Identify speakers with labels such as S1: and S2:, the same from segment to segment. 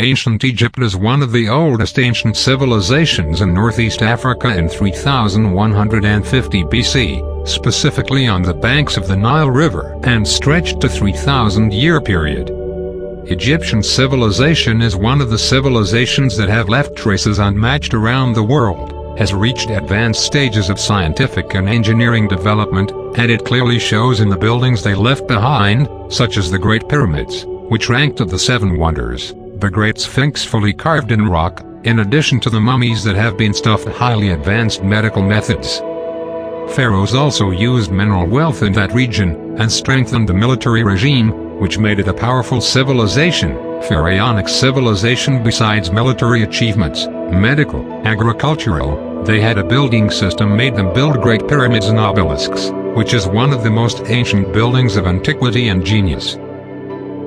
S1: Ancient Egypt is one of the oldest ancient civilizations in Northeast Africa in 3150 BC, specifically on the banks of the Nile River, and stretched to 3,000-year period. Egyptian civilization is one of the civilizations that have left traces unmatched around the world, has reached advanced stages of scientific and engineering development, and it clearly shows in the buildings they left behind, such as the Great Pyramids, which ranked of the Seven Wonders, the Great Sphinx fully carved in rock, in addition to the mummies that have been stuffed with highly advanced medical methods. Pharaohs also used mineral wealth in that region, and strengthened the military regime, which made it a powerful civilization. Pharaonic civilization, besides military achievements, medical, agricultural, they had a building system made them build great pyramids and obelisks, which is one of the most ancient buildings of antiquity and genius.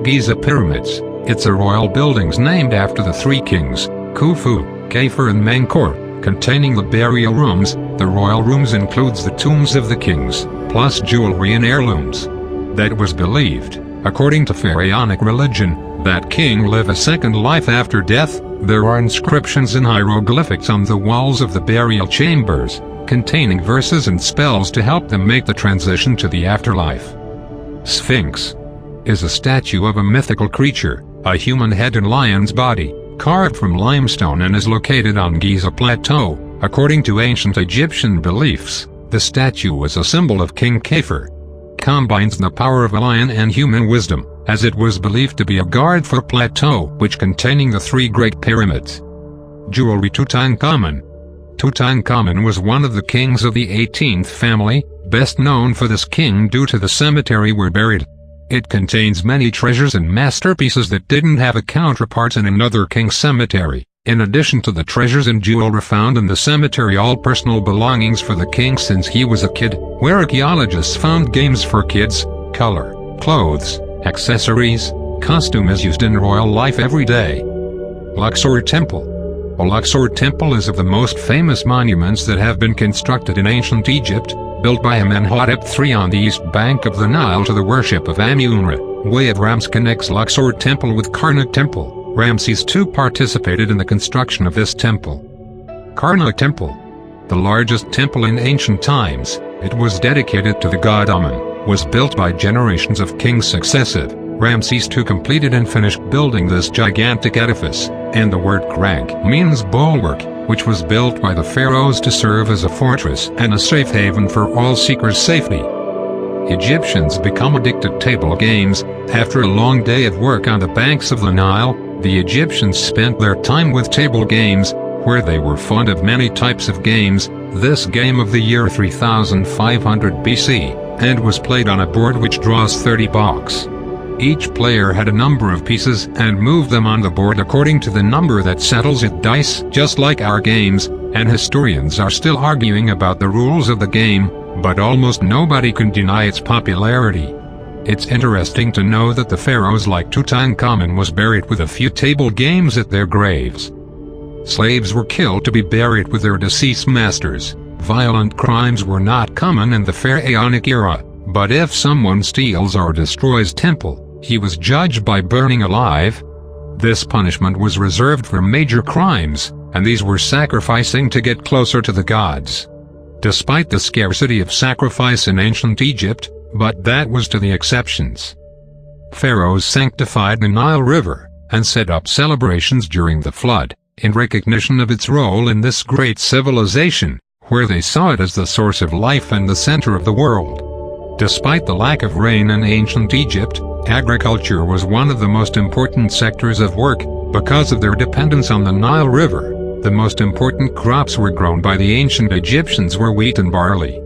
S1: Giza Pyramids. It's a royal buildings named after the three kings, Khufu, Khafre and Menkaure, containing the burial rooms. The royal rooms includes the tombs of the kings, plus jewelry and heirlooms. That was believed, according to pharaonic religion, that king live a second life after death. There are inscriptions in hieroglyphics on the walls of the burial chambers, containing verses and spells to help them make the transition to the afterlife. Sphinx is a statue of a mythical creature, a human head and lion's body, carved from limestone, and is located on Giza Plateau. According to ancient Egyptian beliefs, the statue was a symbol of King Khafre. Combines the power of a lion and human wisdom, as it was believed to be a guard for Plateau, which containing the three great pyramids. Jewelry. Tutankhamun. Tutankhamun was one of the kings of the 18th family, best known for this king due to the cemetery where buried. It contains many treasures and masterpieces that didn't have a counterpart in another king's cemetery. In addition to the treasures and jewelry found in the cemetery, all personal belongings for the king since he was a kid, where archaeologists found games for kids, color, clothes, accessories, costume is used in royal life every day. Luxor Temple. A Luxor Temple is of the most famous monuments that have been constructed in ancient Egypt, built by Amenhotep III on the east bank of the Nile to the worship of Amun-Ra. Way of Ramses connects Luxor Temple with Karnak Temple. Ramses II participated in the construction of this temple. Karnak Temple. The largest temple in ancient times, it was dedicated to the god Amun, was built by generations of kings successive. Ramses II completed and finished building this gigantic edifice, and the word Krank means bulwark, which was built by the pharaohs to serve as a fortress and a safe haven for all seekers' safety. Egyptians become addicted to table games. After a long day of work on the banks of the Nile, the Egyptians spent their time with table games, where they were fond of many types of games. This game of the year 3500 BC, and was played on a board which draws 30 blocks. Each player had a number of pieces and moved them on the board according to the number that settles it. Dice, just like our games, and historians are still arguing about the rules of the game, but almost nobody can deny its popularity. It's interesting to know that the pharaohs like Tutankhamun was buried with a few table games at their graves. Slaves were killed to be buried with their deceased masters. Violent crimes were not common in the pharaonic era, but if someone steals or destroys temple, he was judged by burning alive. This punishment was reserved for major crimes, and these were sacrificing to get closer to the gods. Despite the scarcity of sacrifice in ancient Egypt, but that was to the exceptions. Pharaohs sanctified the Nile River, and set up celebrations during the flood, in recognition of its role in this great civilization, where they saw it as the source of life and the center of the world. Despite the lack of rain in ancient Egypt, agriculture was one of the most important sectors of work, because of their dependence on the Nile River. The most important crops were grown by the ancient Egyptians were wheat and barley.